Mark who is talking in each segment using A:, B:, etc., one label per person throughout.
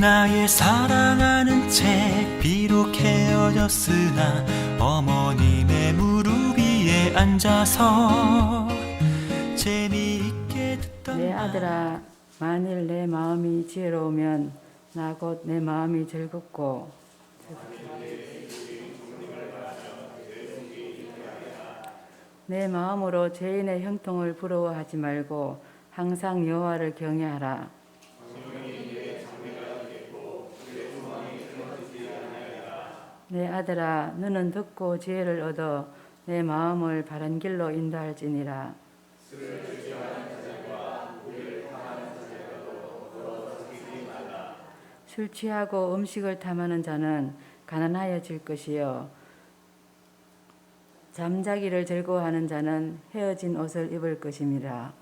A: 나의 사랑하는 책 비록 헤어졌으나 어머님의 무릎 위에 앉아서 재미있게 듣던
B: 내 아들아, 만일 내 마음이 지혜로우면 나 곧 내 마음이 즐겁고 내 마음으로 죄인의 형통을 부러워하지 말고 항상 여호와를 경외하라. 내 아들아, 너는 듣고 지혜를 얻어 내 마음을 바른 길로 인도할지니라. 술 취하고 음식을 탐하는 자는 가난하여질 것이요 잠자기를 즐거워하는 자는 헤어진 옷을 입을 것임이라.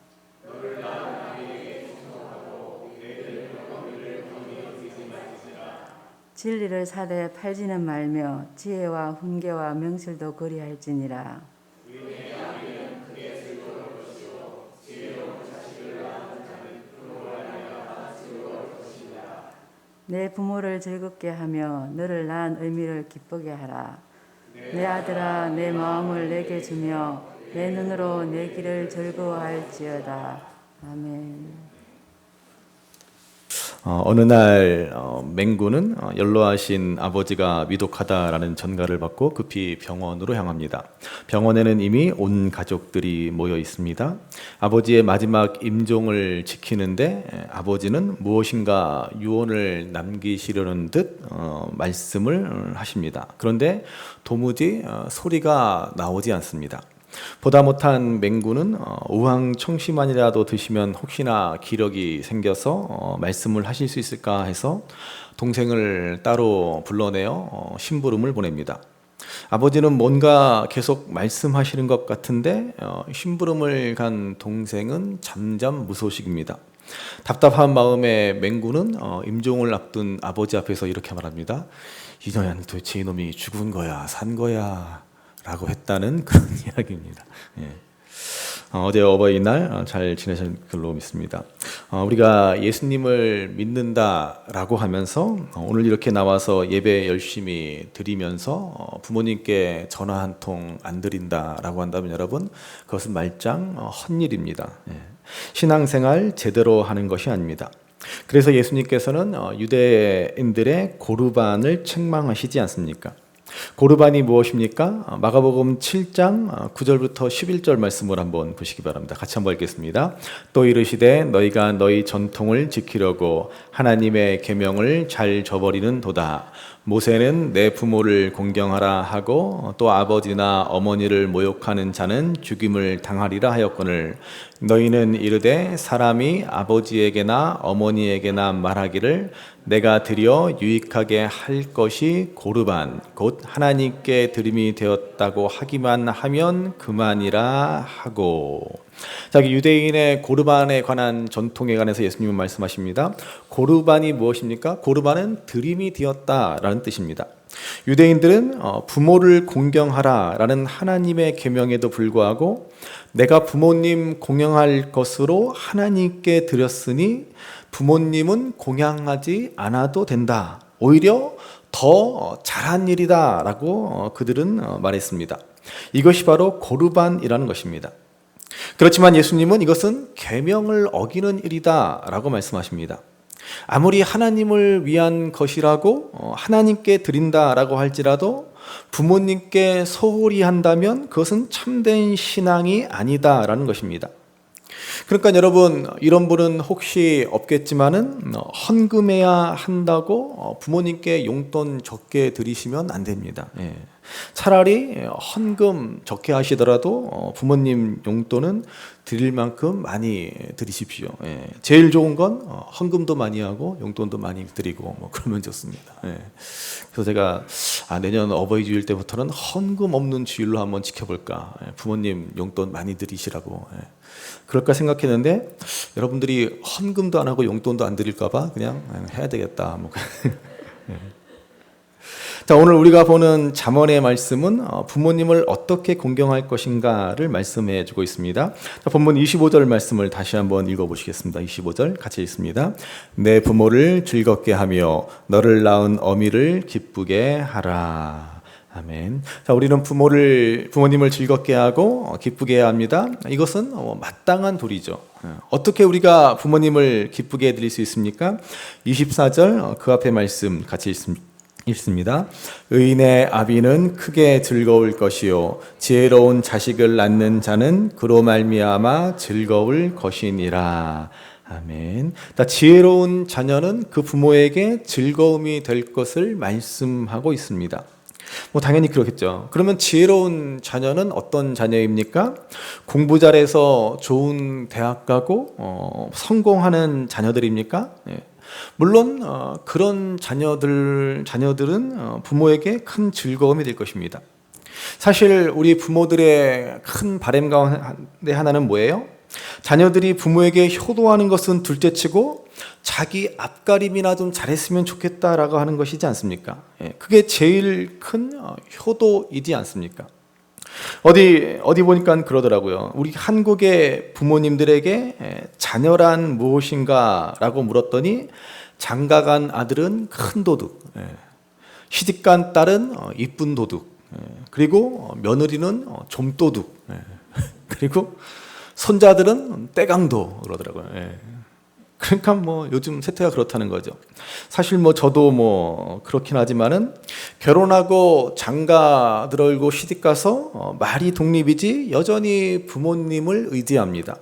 B: 진리를 사되 팔지는 말며 지혜와 훈계와 명실도 거리할지니라. 내 부모를 즐겁게 하며 너를 낳은 의미를 기쁘게 하라. 내 아들아, 내 마음을 내게 주며 내 눈으로 내 길을 즐거워할지어다. 아멘.
C: 어느 날 맹구는 연로하신 아버지가 위독하다라는 전가를 받고 급히 병원으로 향합니다. 병원에는 이미 온 가족들이 모여 있습니다. 아버지의 마지막 임종을 지키는데 아버지는 무엇인가 유언을 남기시려는 듯 말씀을 하십니다. 그런데 도무지 소리가 나오지 않습니다. 보다 못한 맹구는 우황청심환이라도 드시면 혹시나 기력이 생겨서 말씀을 하실 수 있을까 해서 동생을 따로 불러내어 심부름을 보냅니다. 아버지는 뭔가 계속 말씀하시는 것 같은데 심부름을 간 동생은 잠잠 무소식입니다. 답답한 마음에 맹구는 임종을 앞둔 아버지 앞에서 이렇게 말합니다. 이년은 도대체 이놈이 죽은 거야 산 거야 라고 했다는 그런 이야기입니다. 예. 어제 어버이날 잘 지내실 걸로 믿습니다. 우리가 예수님을 믿는다라고 하면서 오늘 이렇게 나와서 예배 열심히 드리면서 부모님께 전화 한 통 안 드린다라고 한다면 여러분 그것은 말짱 헛일입니다. 예. 신앙생활 제대로 하는 것이 아닙니다. 그래서 예수님께서는 유대인들의 고르반을 책망하시지 않습니까? 고르반이 무엇입니까? 마가복음 7장 9절부터 11절 말씀을 한번 보시기 바랍니다. 같이 한번 읽겠습니다. 또 이르시되 너희가 너희 전통을 지키려고 하나님의 계명을 잘 저버리는 도다. 모세는 내 부모를 공경하라 하고 또 아버지나 어머니를 모욕하는 자는 죽임을 당하리라 하였거늘 너희는 이르되 사람이 아버지에게나 어머니에게나 말하기를 내가 드려 유익하게 할 것이 고르반 곧 하나님께 드림이 되었다고 하기만 하면 그만이라 하고. 자, 유대인의 고르반에 관한 전통에 관해서 예수님은 말씀하십니다. 고르반이 무엇입니까? 고르반은 드림이 되었다라는 뜻입니다. 유대인들은 부모를 공경하라라는 하나님의 계명에도 불구하고 내가 부모님 공경할 것으로 하나님께 드렸으니 부모님은 공양하지 않아도 된다. 오히려 더 잘한 일이다라고 그들은 말했습니다. 이것이 바로 고르반이라는 것입니다. 그렇지만 예수님은 이것은 계명을 어기는 일이다라고 말씀하십니다. 아무리 하나님을 위한 것이라고 하나님께 드린다라고 할지라도 부모님께 소홀히 한다면 그것은 참된 신앙이 아니다라는 것입니다. 그러니까 여러분 이런 분은 혹시 없겠지만은 헌금해야 한다고 부모님께 용돈 적게 드리시면 안 됩니다. 예. 차라리 헌금 적게 하시더라도 부모님 용돈은 드릴 만큼 많이 드리십시오. 예. 제일 좋은 건 헌금도 많이 하고 용돈도 많이 드리고 뭐 그러면 좋습니다. 예. 그래서 제가 내년 어버이 주일 때부터는 헌금 없는 주일로 한번 지켜볼까. 예. 부모님 용돈 많이 드리시라고. 예. 그럴까 생각했는데 여러분들이 헌금도 안 하고 용돈도 안 드릴까 봐 그냥 해야 되겠다. 뭐. 예. 자, 오늘 우리가 보는 잠언의 말씀은 부모님을 어떻게 공경할 것인가를 말씀해 주고 있습니다. 자, 본문 25절 말씀을 다시 한번 읽어보시겠습니다. 25절 같이 읽습니다. 내 부모를 즐겁게 하며 너를 낳은 어미를 기쁘게 하라. 아멘. 자, 우리는 부모님을 즐겁게 하고 기쁘게 해야 합니다. 이것은 마땅한 도리죠. 어떻게 우리가 부모님을 기쁘게 해드릴 수 있습니까? 24절 그 앞에 말씀 같이 읽습니다. 의인의 아비는 크게 즐거울 것이요 지혜로운 자식을 낳는 자는 그로 말미암아 즐거울 것이니라. 아멘. 지혜로운 자녀는 그 부모에게 즐거움이 될 것을 말씀하고 있습니다. 당연히 그렇겠죠. 그러면 지혜로운 자녀는 어떤 자녀입니까? 공부 잘해서 좋은 대학 가고 성공하는 자녀들입니까? 물론 그런 자녀들은 부모에게 큰 즐거움이 될 것입니다. 사실 우리 부모들의 큰 바람 가운데 하나는 뭐예요? 자녀들이 부모에게 효도하는 것은 둘째치고 자기 앞가림이나 좀 잘했으면 좋겠다라고 하는 것이지 않습니까? 그게 제일 큰 효도이지 않습니까? 어디 보니까 그러더라고요. 우리 한국의 부모님들에게 자녀란 무엇인가라고 물었더니 장가간 아들은 큰 도둑, 시집간 딸은 이쁜 도둑, 그리고 며느리는 좀도둑, 그리고 손자들은 떼강도 그러더라고요. 그러니까 요즘 세태가 그렇다는 거죠. 사실 저도 그렇긴 하지만은 결혼하고 장가 들어오고 시집가서 말이 독립이지 여전히 부모님을 의지합니다.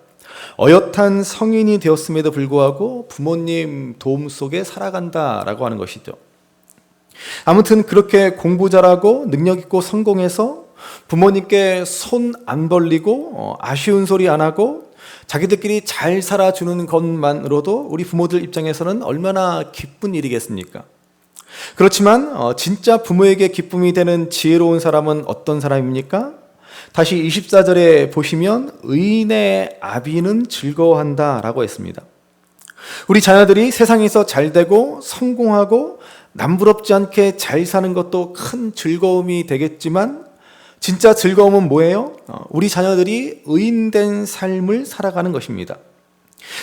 C: 어엿한 성인이 되었음에도 불구하고 부모님 도움 속에 살아간다라고 하는 것이죠. 아무튼 그렇게 공부 잘하고 능력 있고 성공해서 부모님께 손 안 벌리고 아쉬운 소리 안 하고 자기들끼리 잘 살아주는 것만으로도 우리 부모들 입장에서는 얼마나 기쁜 일이겠습니까? 그렇지만 진짜 부모에게 기쁨이 되는 지혜로운 사람은 어떤 사람입니까? 다시 24절에 보시면 의인의 아비는 즐거워한다라고 했습니다. 우리 자녀들이 세상에서 잘 되고 성공하고 남부럽지 않게 잘 사는 것도 큰 즐거움이 되겠지만 진짜 즐거움은 뭐예요? 우리 자녀들이 의인된 삶을 살아가는 것입니다.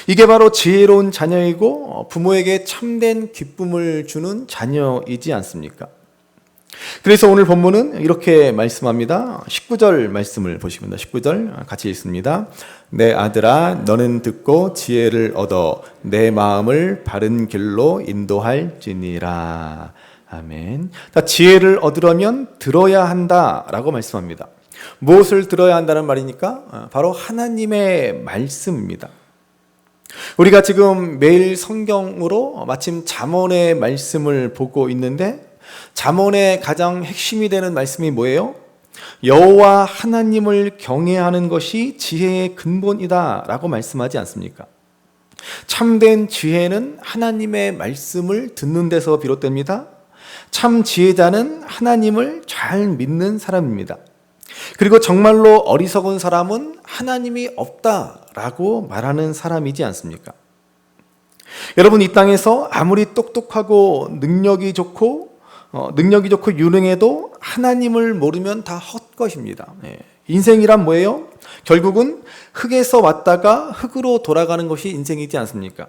C: 이게 바로 지혜로운 자녀이고 부모에게 참된 기쁨을 주는 자녀이지 않습니까? 그래서 오늘 본문은 이렇게 말씀합니다. 19절 말씀을 보시면 19절 같이 읽습니다. 내 아들아 너는 듣고 지혜를 얻어 내 마음을 바른 길로 인도할지니라. 아멘. 지혜를 얻으려면 들어야 한다라고 말씀합니다. 무엇을 들어야 한다는 말이니까? 바로 하나님의 말씀입니다. 우리가 지금 매일 성경으로 마침 잠언의 말씀을 보고 있는데 잠언의 가장 핵심이 되는 말씀이 뭐예요? 여호와 하나님을 경외하는 것이 지혜의 근본이다라고 말씀하지 않습니까? 참된 지혜는 하나님의 말씀을 듣는 데서 비롯됩니다. 참 지혜자는 하나님을 잘 믿는 사람입니다. 그리고 정말로 어리석은 사람은 하나님이 없다라고 말하는 사람이지 않습니까? 여러분, 이 땅에서 아무리 똑똑하고 능력이 좋고 유능해도 하나님을 모르면 다 헛것입니다. 인생이란 뭐예요? 결국은 흙에서 왔다가 흙으로 돌아가는 것이 인생이지 않습니까?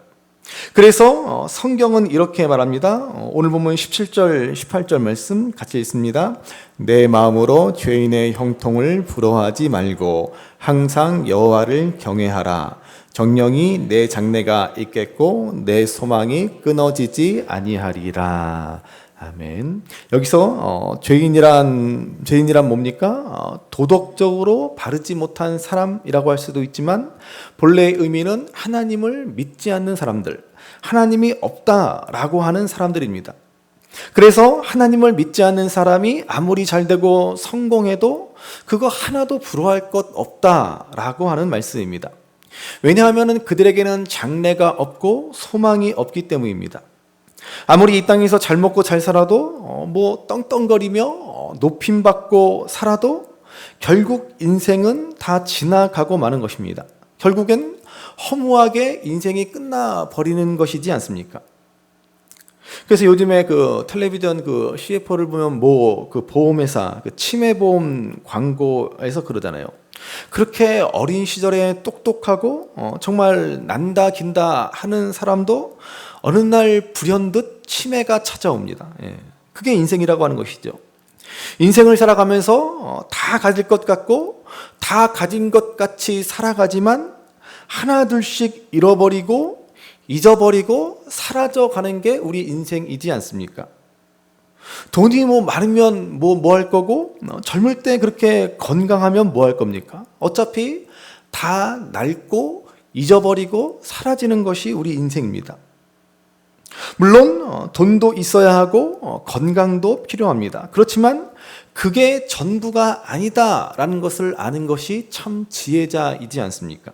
C: 그래서 성경은 이렇게 말합니다. 오늘 보면 17절, 18절 말씀 같이 읽습니다. 내 마음으로 죄인의 형통을 부러워하지 말고 항상 여호와를 경외하라. 정령이 내 장래가 있겠고 내 소망이 끊어지지 아니하리라. 아멘. 여기서 죄인이란 뭡니까? 도덕적으로 바르지 못한 사람이라고 할 수도 있지만 본래의 의미는 하나님을 믿지 않는 사람들, 하나님이 없다라고 하는 사람들입니다. 그래서 하나님을 믿지 않는 사람이 아무리 잘되고 성공해도 그거 하나도 부러워할 것 없다라고 하는 말씀입니다. 왜냐하면 그들에게는 장래가 없고 소망이 없기 때문입니다. 아무리 이 땅에서 잘 먹고 잘 살아도 떵떵거리며 높임받고 살아도 결국 인생은 다 지나가고 마는 것입니다. 결국엔 허무하게 인생이 끝나버리는 것이지 않습니까? 그래서 요즘에 그 텔레비전 그 CFO를 보면 뭐 그 보험회사 그 치매보험 광고에서 그러잖아요. 그렇게 어린 시절에 똑똑하고 정말 난다 긴다 하는 사람도 어느 날 불현듯 치매가 찾아옵니다. 예. 그게 인생이라고 하는 것이죠. 인생을 살아가면서 다 가질 것 같고 다 가진 것 같이 살아가지만 하나 둘씩 잃어버리고 잊어버리고 사라져가는 게 우리 인생이지 않습니까? 돈이 뭐 많으면 뭐 할 거고 젊을 때 그렇게 건강하면 뭐 할 겁니까? 어차피 다 낡고 잊어버리고 사라지는 것이 우리 인생입니다. 물론 돈도 있어야 하고 건강도 필요합니다. 그렇지만 그게 전부가 아니다라는 것을 아는 것이 참 지혜자이지 않습니까?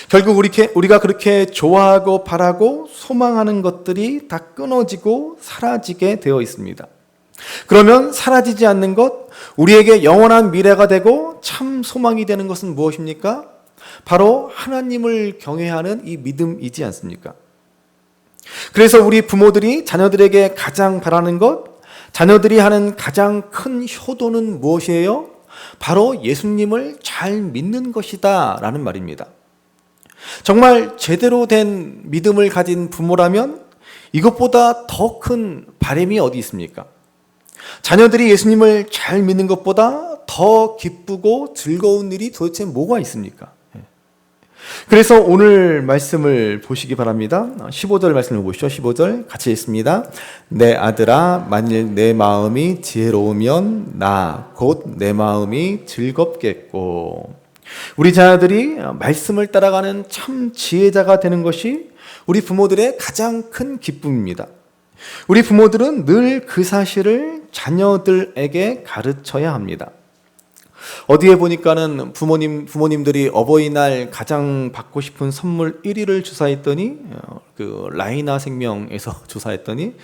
C: 결국 우리가 그렇게 좋아하고 바라고 소망하는 것들이 다 끊어지고 사라지게 되어 있습니다. 그러면 사라지지 않는 것, 우리에게 영원한 미래가 되고 참 소망이 되는 것은 무엇입니까? 바로 하나님을 경외하는 이 믿음이지 않습니까? 그래서 우리 부모들이 자녀들에게 가장 바라는 것, 자녀들이 하는 가장 큰 효도는 무엇이에요? 바로 예수님을 잘 믿는 것이다 라는 말입니다. 정말 제대로 된 믿음을 가진 부모라면 이것보다 더 큰 바람이 어디 있습니까? 자녀들이 예수님을 잘 믿는 것보다 더 기쁘고 즐거운 일이 도대체 뭐가 있습니까? 그래서 오늘 말씀을 보시기 바랍니다. 15절 말씀을 보시죠. 15절 같이 읽습니다. 내 아들아, 만일 내 마음이 지혜로우면 나 곧 내 마음이 즐겁겠고. 우리 자녀들이 말씀을 따라가는 참 지혜자가 되는 것이 우리 부모들의 가장 큰 기쁨입니다. 우리 부모들은 늘 그 사실을 자녀들에게 가르쳐야 합니다. 어디에 보니까는 부모님들이 어버이날 가장 받고 싶은 선물 1위를 조사했더니 그 라이나 생명에서 조사했더니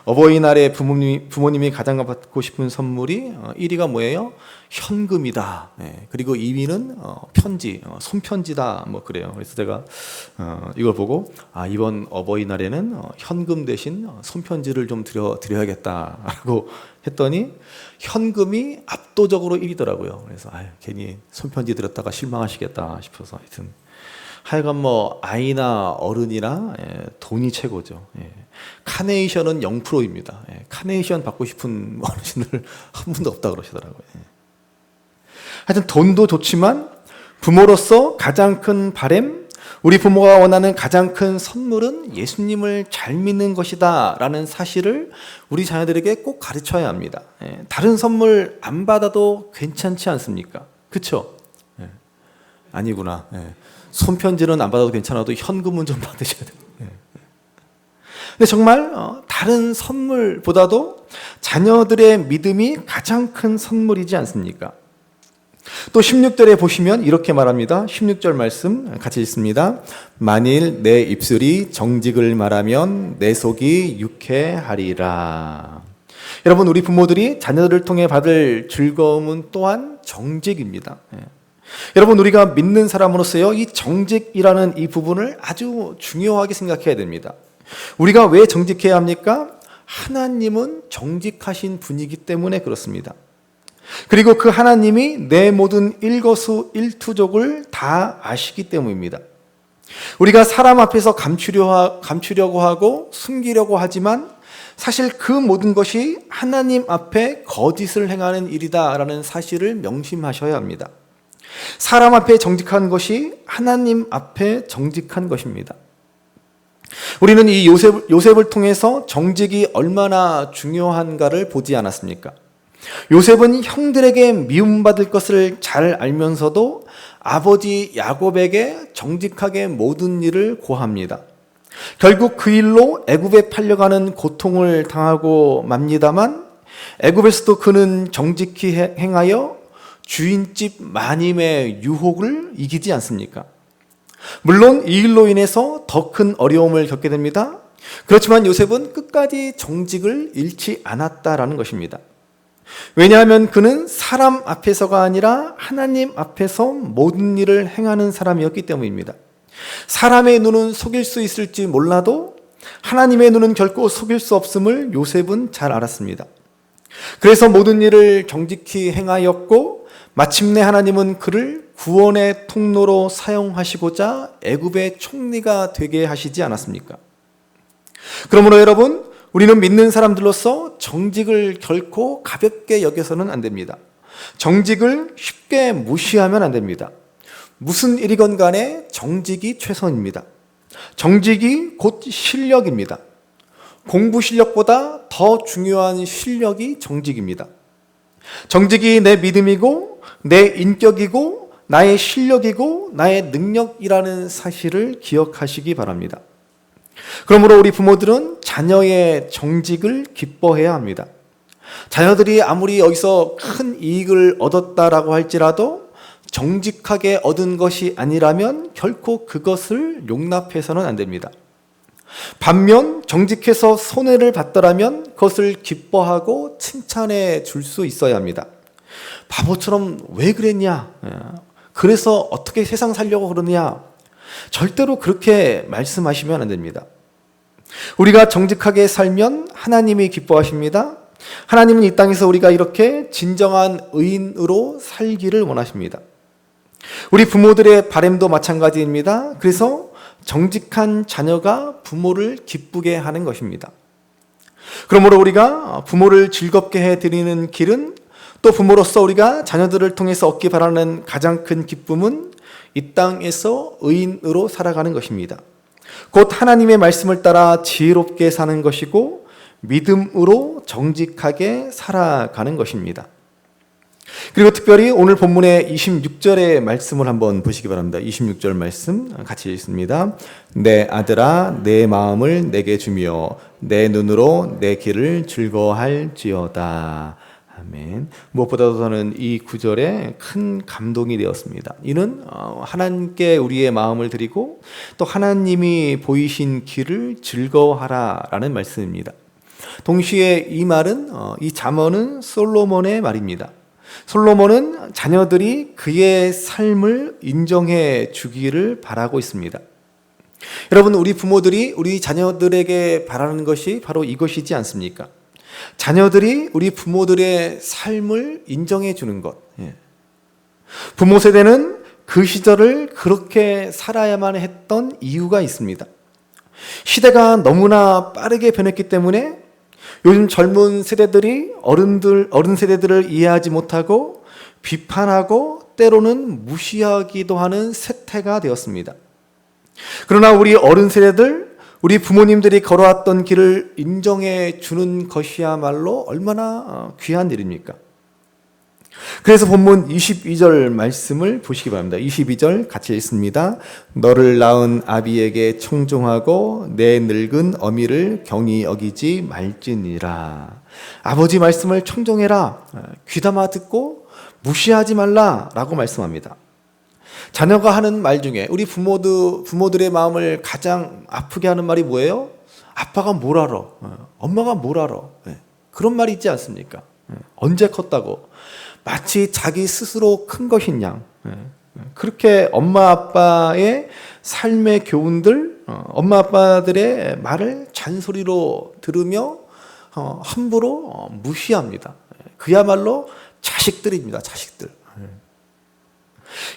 C: 어버이날에 부모님이 가장 받고 싶은 선물이 1위가 뭐예요? 현금이다. 그리고 2위는 편지, 손편지다. 뭐 그래요. 그래서 제가 이걸 보고 이번 어버이날에는 현금 대신 손편지를 좀 드려야겠다라고 했더니 현금이 압도적으로 1위더라고요. 그래서 괜히 손편지 드렸다가 실망하시겠다 싶어서 하여간 뭐 아이나 어른이나 돈이 최고죠. 카네이션은 0%입니다. 카네이션 받고 싶은 어르신들 한 분도 없다 그러시더라고요. 하여튼 돈도 좋지만 부모로서 가장 큰 바람, 우리 부모가 원하는 가장 큰 선물은 예수님을 잘 믿는 것이다 라는 사실을 우리 자녀들에게 꼭 가르쳐야 합니다. 다른 선물 안 받아도 괜찮지 않습니까? 그렇죠? 아니구나. 손편지는 안 받아도 괜찮아도 현금은 좀 받으셔야 돼요. 근데 정말 다른 선물보다도 자녀들의 믿음이 가장 큰 선물이지 않습니까? 또 16절에 보시면 이렇게 말합니다. 16절 말씀 같이 읽습니다. 만일 내 입술이 정직을 말하면 내 속이 유쾌하리라. 여러분, 우리 부모들이 자녀들을 통해 받을 즐거움은 또한 정직입니다. 여러분, 우리가 믿는 사람으로서요, 이 정직이라는 이 부분을 아주 중요하게 생각해야 됩니다. 우리가 왜 정직해야 합니까? 하나님은 정직하신 분이기 때문에 그렇습니다. 그리고 그 하나님이 내 모든 일거수일투족을 다 아시기 때문입니다. 우리가 사람 앞에서 감추려고 하고 숨기려고 하지만 사실 그 모든 것이 하나님 앞에 거짓을 행하는 일이다라는 사실을 명심하셔야 합니다. 사람 앞에 정직한 것이 하나님 앞에 정직한 것입니다. 우리는 이 요셉을 통해서 정직이 얼마나 중요한가를 보지 않았습니까? 요셉은 형들에게 미움받을 것을 잘 알면서도 아버지 야곱에게 정직하게 모든 일을 고합니다. 결국 그 일로 애굽에 팔려가는 고통을 당하고 맙니다만 애굽에서도 그는 정직히 행하여 주인집 마님의 유혹을 이기지 않습니까? 물론 이 일로 인해서 더 큰 어려움을 겪게 됩니다. 그렇지만 요셉은 끝까지 정직을 잃지 않았다라는 것입니다. 왜냐하면 그는 사람 앞에서가 아니라 하나님 앞에서 모든 일을 행하는 사람이었기 때문입니다. 사람의 눈은 속일 수 있을지 몰라도 하나님의 눈은 결코 속일 수 없음을 요셉은 잘 알았습니다. 그래서 모든 일을 정직히 행하였고 마침내 하나님은 그를 구원의 통로로 사용하시고자 애굽의 총리가 되게 하시지 않았습니까? 그러므로 여러분, 우리는 믿는 사람들로서 정직을 결코 가볍게 여겨서는 안 됩니다. 정직을 쉽게 무시하면 안 됩니다. 무슨 일이건 간에 정직이 최선입니다. 정직이 곧 실력입니다. 공부 실력보다 더 중요한 실력이 정직입니다. 정직이 내 믿음이고 내 인격이고 나의 실력이고 나의 능력이라는 사실을 기억하시기 바랍니다. 그러므로 우리 부모들은 자녀의 정직을 기뻐해야 합니다. 자녀들이 아무리 여기서 큰 이익을 얻었다라고 할지라도 정직하게 얻은 것이 아니라면 결코 그것을 용납해서는 안 됩니다. 반면 정직해서 손해를 봤더라면 그것을 기뻐하고 칭찬해 줄 수 있어야 합니다. 바보처럼 왜 그랬냐? 그래서 어떻게 세상 살려고 그러냐? 절대로 그렇게 말씀하시면 안 됩니다. 우리가 정직하게 살면 하나님이 기뻐하십니다. 하나님은 이 땅에서 우리가 이렇게 진정한 의인으로 살기를 원하십니다. 우리 부모들의 바람도 마찬가지입니다. 그래서 정직한 자녀가 부모를 기쁘게 하는 것입니다. 그러므로 우리가 부모를 즐겁게 해드리는 길은, 또 부모로서 우리가 자녀들을 통해서 얻기 바라는 가장 큰 기쁨은 이 땅에서 의인으로 살아가는 것입니다. 곧 하나님의 말씀을 따라 지혜롭게 사는 것이고 믿음으로 정직하게 살아가는 것입니다. 그리고 특별히 오늘 본문의 26절의 말씀을 한번 보시기 바랍니다. 26절 말씀 같이 읽습니다. 내 아들아 내 마음을 내게 주며 내 눈으로 내 길을 즐거워할지어다. 아멘. 무엇보다도 저는 이 구절에 큰 감동이 되었습니다. 이는 하나님께 우리의 마음을 드리고 또 하나님이 보이신 길을 즐거워하라라는 말씀입니다. 동시에 이 말은, 이 잠언은 솔로몬의 말입니다. 솔로몬은 자녀들이 그의 삶을 인정해 주기를 바라고 있습니다. 여러분, 우리 부모들이 우리 자녀들에게 바라는 것이 바로 이것이지 않습니까? 자녀들이 우리 부모들의 삶을 인정해 주는 것. 부모 세대는 그 시절을 그렇게 살아야만 했던 이유가 있습니다. 시대가 너무나 빠르게 변했기 때문에 요즘 젊은 세대들이 어른 세대들을 이해하지 못하고 비판하고 때로는 무시하기도 하는 세태가 되었습니다. 그러나 우리 어른 세대들, 우리 부모님들이 걸어왔던 길을 인정해 주는 것이야말로 얼마나 귀한 일입니까? 그래서 본문 22절 말씀을 보시기 바랍니다. 22절 같이 읽습니다. 너를 낳은 아비에게 청종하고 내 늙은 어미를 경히 여기지 말지니라. 아버지 말씀을 청종해라. 귀담아 듣고 무시하지 말라라고 말씀합니다. 자녀가 하는 말 중에 우리 부모들의 마음을 가장 아프게 하는 말이 뭐예요? 아빠가 뭘 알아? 엄마가 뭘 알아? 그런 말이 있지 않습니까? 언제 컸다고? 마치 자기 스스로 큰 것인 양. 그렇게 엄마 아빠의 삶의 교훈들, 엄마 아빠들의 말을 잔소리로 들으며 함부로 무시합니다. 그야말로 자식들입니다. 자식들.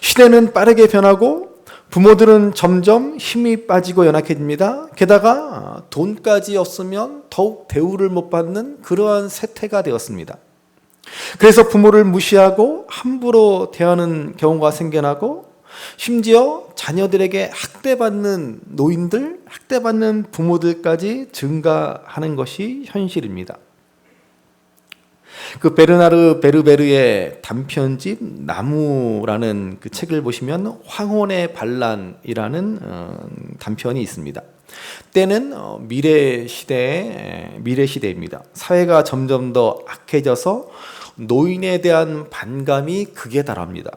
C: 시대는 빠르게 변하고 부모들은 점점 힘이 빠지고 연약해집니다. 게다가 돈까지 없으면 더욱 대우를 못 받는 그러한 세태가 되었습니다. 그래서 부모를 무시하고 함부로 대하는 경우가 생겨나고 심지어 자녀들에게 학대받는 노인들, 학대받는 부모들까지 증가하는 것이 현실입니다. 그 베르나르 베르베르의 단편집 나무라는 그 책을 보시면 황혼의 반란이라는 단편이 있습니다. 때는 미래 시대입니다. 사회가 점점 더 악해져서 노인에 대한 반감이 극에 달합니다.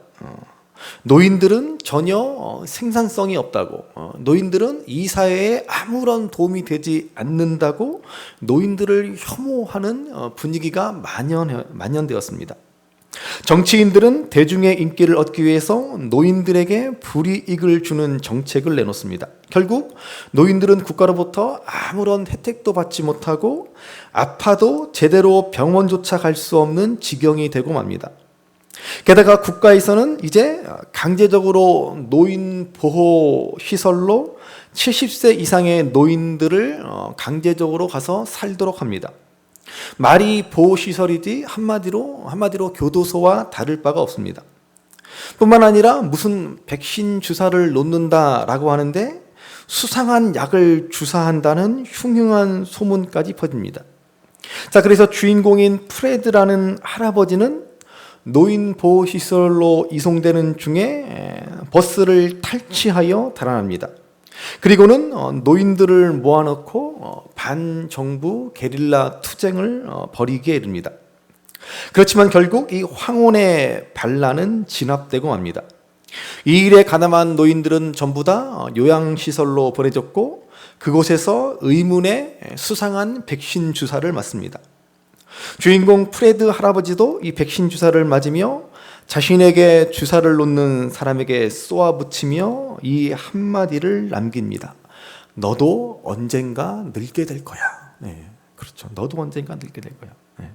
C: 노인들은 전혀 생산성이 없다고, 노인들은 이 사회에 아무런 도움이 되지 않는다고 노인들을 혐오하는 분위기가 만연되었습니다. 정치인들은 대중의 인기를 얻기 위해서 노인들에게 불이익을 주는 정책을 내놓습니다. 결국 노인들은 국가로부터 아무런 혜택도 받지 못하고 아파도 제대로 병원조차 갈 수 없는 지경이 되고 맙니다. 게다가 국가에서는 이제 강제적으로 노인 보호 시설로 70세 이상의 노인들을 강제적으로 가서 살도록 합니다. 말이 보호시설이지 한마디로 교도소와 다를 바가 없습니다. 뿐만 아니라 무슨 백신 주사를 놓는다라고 하는데 수상한 약을 주사한다는 흉흉한 소문까지 퍼집니다. 자, 그래서 주인공인 프레드라는 할아버지는 노인 보호시설로 이송되는 중에 버스를 탈취하여 달아납니다. 그리고는 노인들을 모아놓고 반정부 게릴라 투쟁을 벌이기에 이릅니다. 그렇지만 결국 이 황혼의 반란은 진압되고 맙니다. 이 일에 가담한 노인들은 전부 다 요양시설로 보내졌고 그곳에서 의문의 수상한 백신 주사를 맞습니다. 주인공 프레드 할아버지도 이 백신 주사를 맞으며 자신에게 주사를 놓는 사람에게 쏘아붙이며 이 한마디를 남깁니다. 너도 언젠가 늙게 될 거야. 네, 그렇죠. 너도 언젠가 늙게 될 거야. 네.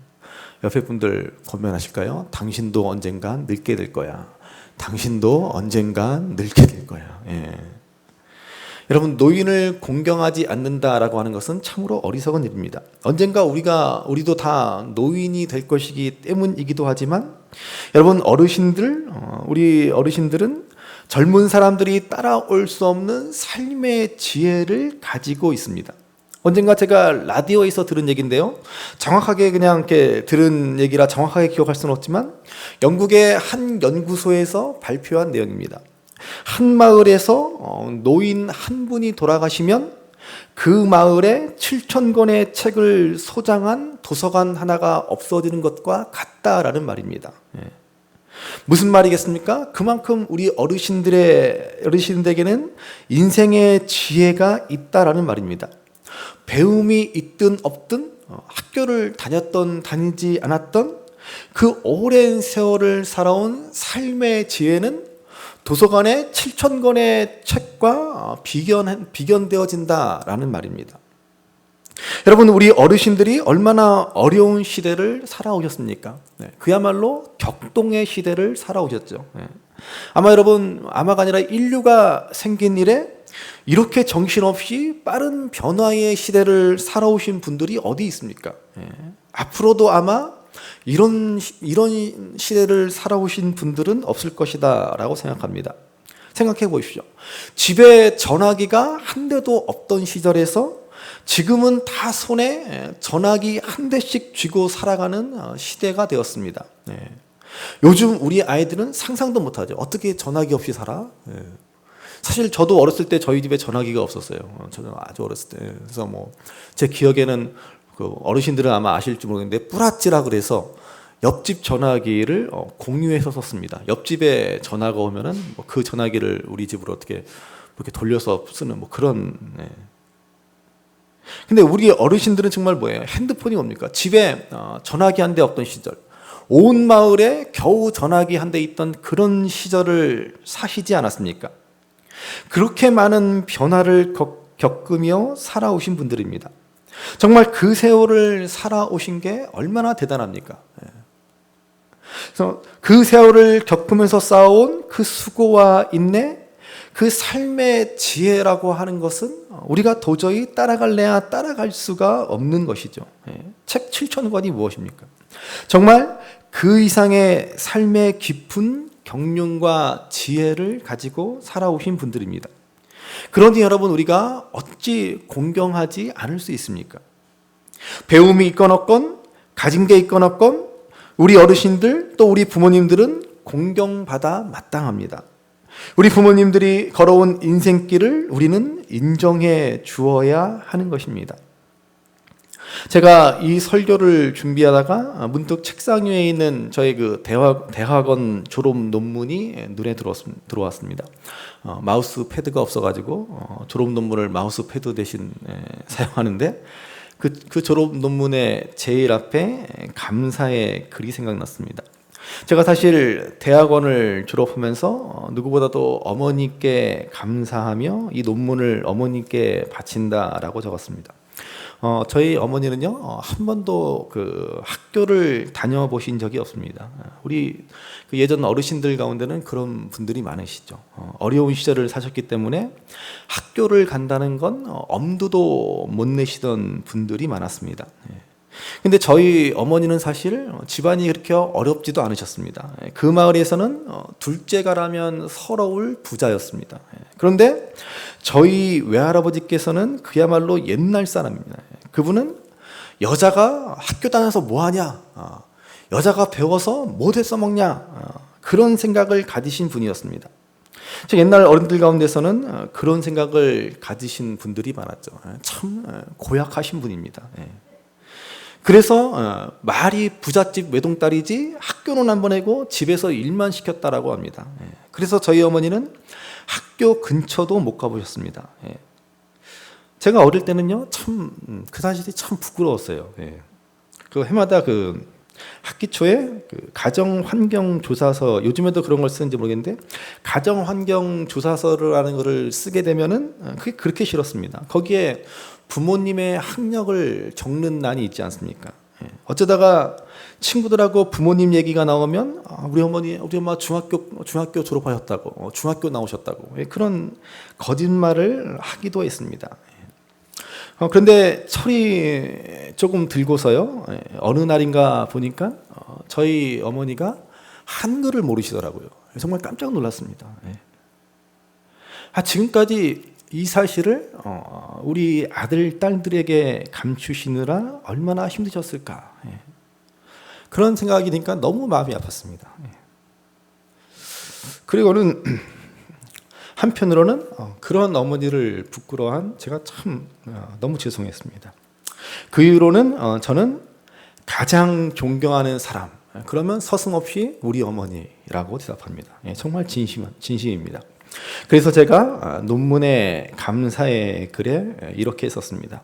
C: 옆에 분들 고민하실까요? 당신도 언젠가 늙게 될 거야. 당신도 언젠가 늙게 될 거야. 예. 여러분, 노인을 공경하지 않는다라고 하는 것은 참으로 어리석은 일입니다. 언젠가 우리도 다 노인이 될 것이기 때문이기도 하지만, 여러분 우리 어르신들은 젊은 사람들이 따라올 수 없는 삶의 지혜를 가지고 있습니다. 언젠가 제가 라디오에서 들은 얘기인데요. 정확하게 그냥 이렇게 들은 얘기라 정확하게 기억할 수는 없지만 영국의 한 연구소에서 발표한 내용입니다. 한 마을에서 노인 한 분이 돌아가시면 그 마을에 7,000권의 책을 소장한 도서관 하나가 없어지는 것과 같다라는 말입니다. 무슨 말이겠습니까? 그만큼 우리 어르신들에게는 인생의 지혜가 있다라는 말입니다. 배움이 있든 없든 학교를 다니지 않았던 그 오랜 세월을 살아온 삶의 지혜는 도서관에 7,000권의 책과 비견되어진다라는 말입니다. 여러분, 우리 어르신들이 얼마나 어려운 시대를 살아오셨습니까? 네, 그야말로 격동의 시대를 살아오셨죠. 네. 아마가 아니라 인류가 생긴 이래 이렇게 정신없이 빠른 변화의 시대를 살아오신 분들이 어디 있습니까? 네. 앞으로도 아마 이런 시대를 살아오신 분들은 없을 것이다 라고 생각합니다. 생각해 보십시오. 집에 전화기가 한 대도 없던 시절에서 지금은 다 손에 전화기 한 대씩 쥐고 살아가는 시대가 되었습니다. 네. 요즘 우리 아이들은 상상도 못하죠. 어떻게 전화기 없이 살아? 네. 사실 저도 어렸을 때 저희 집에 전화기가 없었어요. 저는 아주 어렸을 때. 그래서 제 기억에는 그 어르신들은 아마 아실지 모르겠는데 뿌라찌라 그래서 옆집 전화기를 공유해서 썼습니다. 옆집에 전화가 오면은 그 전화기를 우리 집으로 어떻게 이렇게 돌려서 쓰는 그런. 네. 근데 우리 어르신들은 정말 뭐예요? 핸드폰이 뭡니까? 집에 전화기 한 대 없던 시절, 온 마을에 겨우 전화기 한 대 있던 그런 시절을 사시지 않았습니까? 그렇게 많은 변화를 겪으며 살아오신 분들입니다. 정말 그 세월을 살아오신 게 얼마나 대단합니까? 그래서 그 세월을 겪으면서 쌓아온 그 수고와 인내, 그 삶의 지혜라고 하는 것은 우리가 도저히 따라갈래야 따라갈 수가 없는 것이죠. 책 7,000권이 무엇입니까? 정말 그 이상의 삶의 깊은 경륜과 지혜를 가지고 살아오신 분들입니다. 그러니 여러분, 우리가 어찌 공경하지 않을 수 있습니까? 배움이 있건 없건, 가진 게 있건 없건, 우리 어르신들 또 우리 부모님들은 공경받아 마땅합니다. 우리 부모님들이 걸어온 인생길을 우리는 인정해 주어야 하는 것입니다. 제가 이 설교를 준비하다가 문득 책상 위에 있는 저의 그 대학원 졸업 논문이 눈에 들어왔습니다. 마우스 패드가 없어가지고 졸업 논문을 마우스 패드 대신 사용하는데 그 졸업 논문의 제일 앞에 감사의 글이 생각났습니다. 제가 사실 대학원을 졸업하면서 누구보다도 어머니께 감사하며 이 논문을 어머니께 바친다라고 적었습니다. 저희 어머니는요, 한 번도 그 학교를 다녀보신 적이 없습니다. 우리 그 예전 어르신들 가운데는 그런 분들이 많으시죠. 어려운 시절을 사셨기 때문에 학교를 간다는 건 엄두도 못 내시던 분들이 많았습니다. 근데 저희 어머니는 사실 집안이 그렇게 어렵지도 않으셨습니다. 그 마을에서는 둘째가라면 서러울 부자였습니다. 그런데 저희 외할아버지께서는 그야말로 옛날 사람입니다. 그분은 여자가 학교 다녀서 뭐하냐, 여자가 배워서 뭐 돼서 먹냐, 그런 생각을 가지신 분이었습니다. 옛날 어른들 가운데서는 그런 생각을 가지신 분들이 많았죠. 참 고약하신 분입니다. 그래서 말이 부잣집 외동딸이지 학교는 안 보내고 집에서 일만 시켰다라고 합니다. 그래서 저희 어머니는 학교 근처도 못 가보셨습니다. 제가 어릴 때는요, 참 그 사실이 참 부끄러웠어요. 그 해마다 그 학기 초에 그 가정 환경 조사서, 요즘에도 그런 걸 쓰는지 모르겠는데 가정 환경 조사서라는 거를 쓰게 되면은 그게 그렇게 싫었습니다. 거기에 부모님의 학력을 적는 난이 있지 않습니까? 어쩌다가 친구들하고 부모님 얘기가 나오면 우리 어머니, 우리 엄마 중학교 졸업하셨다고, 중학교 나오셨다고, 그런 거짓말을 하기도 했습니다. 그런데 철이 조금 들고서요, 어느 날인가 보니까 저희 어머니가 한글을 모르시더라고요. 정말 깜짝 놀랐습니다. 지금까지 이 사실을 우리 아들, 딸들에게 감추시느라 얼마나 힘드셨을까. 그런 생각이 드니까 너무 마음이 아팠습니다. 그리고는 한편으로는 그런 어머니를 부끄러워한 제가 참 너무 죄송했습니다. 그 이후로는 저는 가장 존경하는 사람, 그러면 서슴없이 우리 어머니라고 대답합니다. 정말 진심입니다. 그래서 제가 논문의 감사의 글에 이렇게 썼습니다.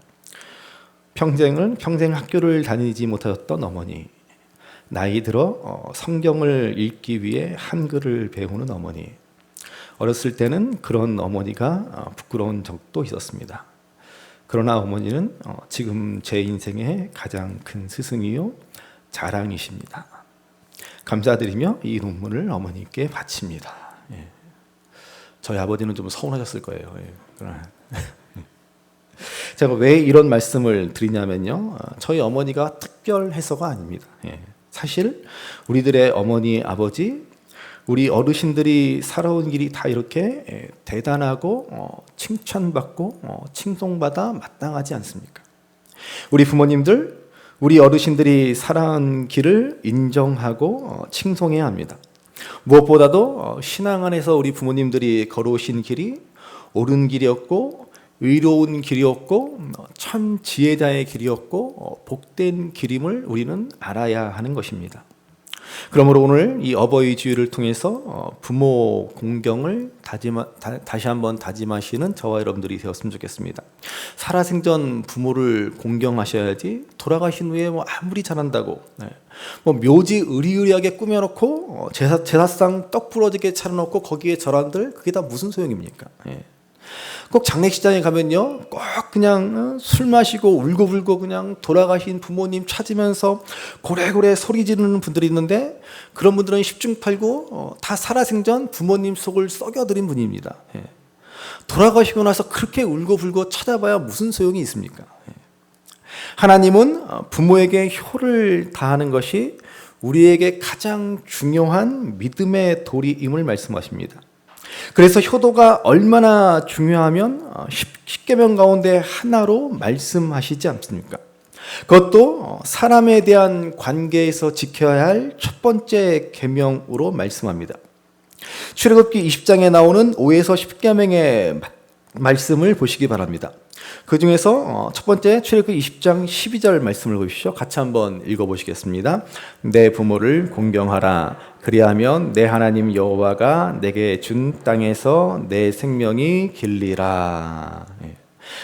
C: 평생 학교를 다니지 못하였던 어머니, 나이 들어 성경을 읽기 위해 한글을 배우는 어머니. 어렸을 때는 그런 어머니가 부끄러운 적도 있었습니다. 그러나 어머니는 지금 제 인생의 가장 큰 스승이요 자랑이십니다. 감사드리며 이 논문을 어머니께 바칩니다. 저희 아버지는 좀 서운하셨을 거예요. 제가 왜 이런 말씀을 드리냐면요, 저희 어머니가 특별해서가 아닙니다. 사실 우리들의 어머니, 아버지, 우리 어르신들이 살아온 길이 다 이렇게 대단하고 칭찬받고 칭송받아 마땅하지 않습니까? 우리 부모님들, 우리 어르신들이 살아온 길을 인정하고 칭송해야 합니다. 무엇보다도 신앙 안에서 우리 부모님들이 걸어오신 길이 옳은 길이었고 의로운 길이었고 참 지혜자의 길이었고 복된 길임을 우리는 알아야 하는 것입니다. 그러므로 오늘 이 어버이 주일을 통해서 부모 공경을 다시 한번 다짐하시는 저와 여러분들이 되었으면 좋겠습니다. 살아생전 부모를 공경하셔야지 돌아가신 후에 아무리 잘한다고 묘지 의리의리하게 꾸며놓고 제사상 떡 부러지게 차려놓고 거기에 절한들, 그게 다 무슨 소용입니까? 꼭 장례식장에 가면요, 꼭 그냥 술 마시고 울고불고 그냥 돌아가신 부모님 찾으면서 고래고래 소리 지르는 분들이 있는데, 그런 분들은 십중팔구 다 살아생전 부모님 속을 썩여드린 분입니다. 돌아가시고 나서 그렇게 울고불고 찾아봐야 무슨 소용이 있습니까? 하나님은 부모에게 효를 다하는 것이 우리에게 가장 중요한 믿음의 도리임을 말씀하십니다. 그래서 효도가 얼마나 중요하면 10계명 가운데 하나로 말씀하시지 않습니까? 그것도 사람에 대한 관계에서 지켜야 할 첫 번째 계명으로 말씀합니다. 출애굽기 20장에 나오는 5에서 10계명의 말씀을 보시기 바랍니다. 그 중에서 첫 번째 출애굽기 20장 12절 말씀을 보십시오. 같이 한번 읽어보시겠습니다. 내 부모를 공경하라. 그리하면 내 하나님 여호와가 내게 준 땅에서 내 생명이 길리라.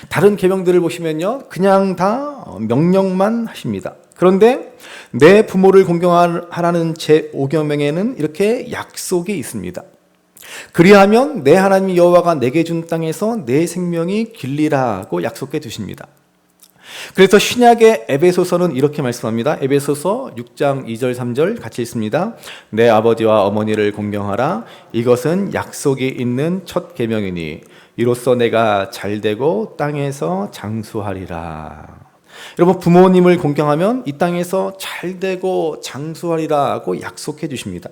C: 다른 계명들을 보시면요, 그냥 다 명령만 하십니다. 그런데 내 부모를 공경하라는 제5계명에는 이렇게 약속이 있습니다. 그리하면 내 하나님 여호와가 내게 준 땅에서 내 생명이 길리라고 약속해 두십니다. 그래서 신약의 에베소서는 이렇게 말씀합니다. 에베소서 6장 2절 3절 같이 읽습니다. 내 아버지와 어머니를 공경하라. 이것은 약속이 있는 첫 계명이니 이로써 내가 잘되고 땅에서 장수하리라. 여러분, 부모님을 공경하면 이 땅에서 잘되고 장수하리라고 약속해 주십니다.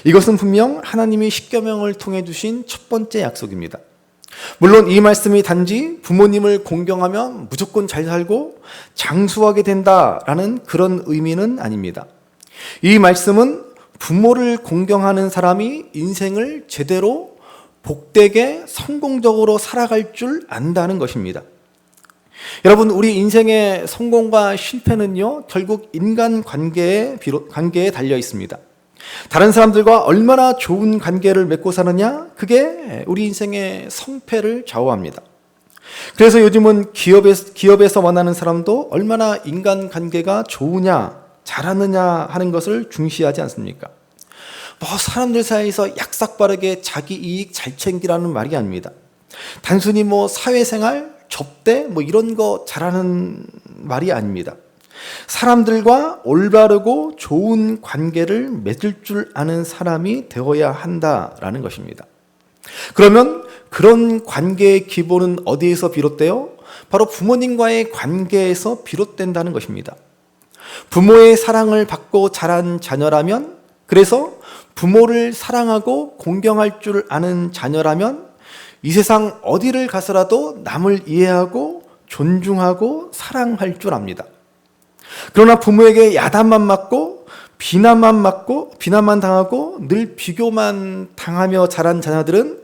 C: 이것은 분명 하나님이 십계명을 통해 주신 첫 번째 약속입니다. 물론 이 말씀이 단지 부모님을 공경하면 무조건 잘 살고 장수하게 된다라는 그런 의미는 아닙니다. 이 말씀은 부모를 공경하는 사람이 인생을 제대로 복되게 성공적으로 살아갈 줄 안다는 것입니다. 여러분, 우리 인생의 성공과 실패는요, 결국 인간 관계에 달려 있습니다. 다른 사람들과 얼마나 좋은 관계를 맺고 사느냐, 그게 우리 인생의 성패를 좌우합니다. 그래서 요즘은 기업에서 만나는 사람도 얼마나 인간 관계가 좋으냐, 잘하느냐 하는 것을 중시하지 않습니까? 사람들 사이에서 약삭빠르게 자기 이익 잘 챙기라는 말이 아닙니다. 단순히 사회생활, 접대 이런 거 잘하는 말이 아닙니다. 사람들과 올바르고 좋은 관계를 맺을 줄 아는 사람이 되어야 한다라는 것입니다. 그러면 그런 관계의 기본은 어디에서 비롯돼요? 바로 부모님과의 관계에서 비롯된다는 것입니다. 부모의 사랑을 받고 자란 자녀라면, 그래서 부모를 사랑하고 공경할 줄 아는 자녀라면 이 세상 어디를 가서라도 남을 이해하고 존중하고 사랑할 줄 압니다. 그러나 부모에게 야단만 맞고 비난만 당하고 늘 비교만 당하며 자란 자녀들은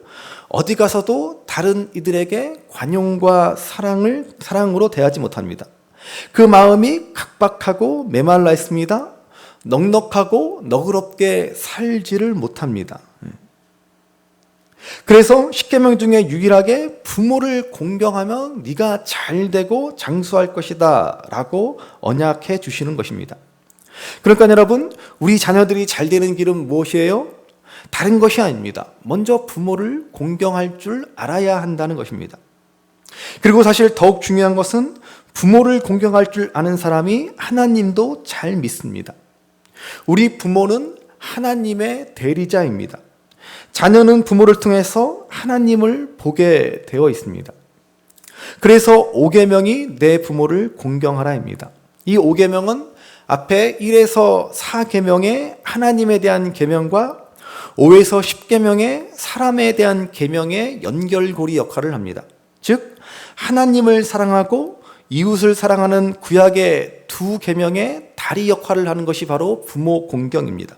C: 어디 가서도 다른 이들에게 관용과 사랑으로 대하지 못합니다. 그 마음이 각박하고 메말라 있습니다. 넉넉하고 너그럽게 살지를 못합니다. 그래서 십계명 중에 유일하게 부모를 공경하면 네가 잘되고 장수할 것이다 라고 언약해 주시는 것입니다. 그러니까 여러분, 우리 자녀들이 잘되는 길은 무엇이에요? 다른 것이 아닙니다. 먼저 부모를 공경할 줄 알아야 한다는 것입니다. 그리고 사실 더욱 중요한 것은 부모를 공경할 줄 아는 사람이 하나님도 잘 믿습니다. 우리 부모는 하나님의 대리자입니다. 자녀는 부모를 통해서 하나님을 보게 되어 있습니다. 그래서 5계명이 내 부모를 공경하라입니다. 이 5계명은 앞에 1에서 4계명의 하나님에 대한 계명과 5에서 10계명의 사람에 대한 계명의 연결고리 역할을 합니다. 즉 하나님을 사랑하고 이웃을 사랑하는 구약의 두 계명의 다리 역할을 하는 것이 바로 부모 공경입니다.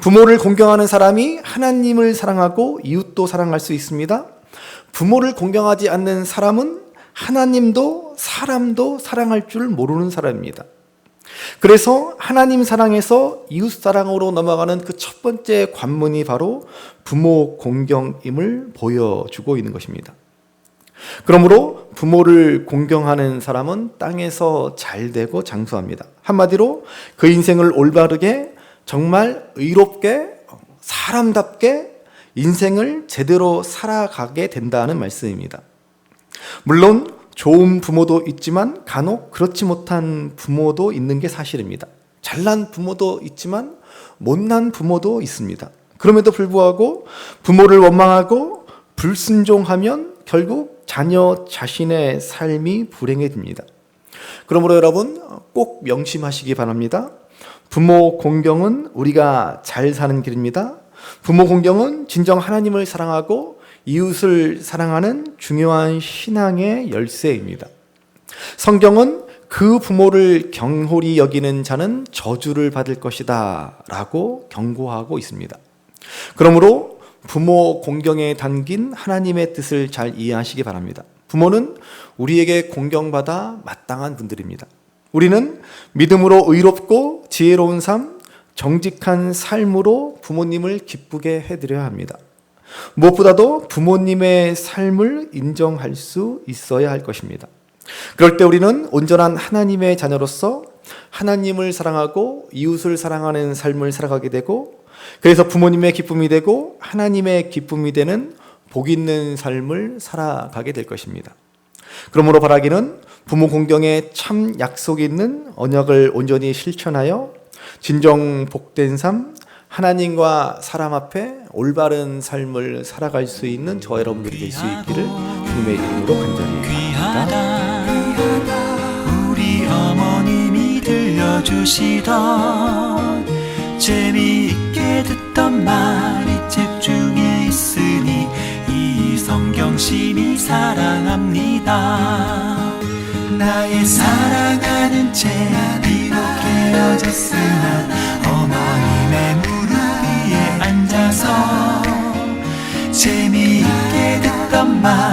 C: 부모를 공경하는 사람이 하나님을 사랑하고 이웃도 사랑할 수 있습니다. 부모를 공경하지 않는 사람은 하나님도 사람도 사랑할 줄 모르는 사람입니다. 그래서 하나님 사랑에서 이웃 사랑으로 넘어가는 그 첫 번째 관문이 바로 부모 공경임을 보여주고 있는 것입니다. 그러므로 부모를 공경하는 사람은 땅에서 잘되고 장수합니다. 한마디로 그 인생을 올바르게 정말 의롭게 사람답게 인생을 제대로 살아가게 된다는 말씀입니다. 물론 좋은 부모도 있지만 간혹 그렇지 못한 부모도 있는 게 사실입니다. 잘난 부모도 있지만 못난 부모도 있습니다. 그럼에도 불구하고 부모를 원망하고 불순종하면 결국 자녀 자신의 삶이 불행해집니다. 그러므로 여러분 꼭 명심하시기 바랍니다. 부모 공경은 우리가 잘 사는 길입니다. 부모 공경은 진정 하나님을 사랑하고 이웃을 사랑하는 중요한 신앙의 열쇠입니다. 성경은 그 부모를 경홀히 여기는 자는 저주를 받을 것이다 라고 경고하고 있습니다. 그러므로 부모 공경에 담긴 하나님의 뜻을 잘 이해하시기 바랍니다. 부모는 우리에게 공경받아 마땅한 분들입니다. 우리는 믿음으로 의롭고 지혜로운 삶, 정직한 삶으로 부모님을 기쁘게 해드려야 합니다. 무엇보다도 부모님의 삶을 인정할 수 있어야 할 것입니다. 그럴 때 우리는 온전한 하나님의 자녀로서 하나님을 사랑하고 이웃을 사랑하는 삶을 살아가게 되고, 그래서 부모님의 기쁨이 되고 하나님의 기쁨이 되는 복 있는 삶을 살아가게 될 것입니다. 그러므로 바라기는 부모 공경에 참 약속이 있는 언약을 온전히 실천하여 진정 복된 삶, 하나님과 사람 앞에 올바른 삶을 살아갈 수 있는 저와 여러분들이 될 수 있기를 주님의 이름으로 간절히 바랍니다.
A: 우리 어머님이 들려주시던 재미있게 듣던 말이 책 중에 있으니 이 성경심이 사랑합니다. 나의 사랑하는 책 비록 헤어졌으나 어머님의 무릎 위에 앉아서 재미있게 듣던 말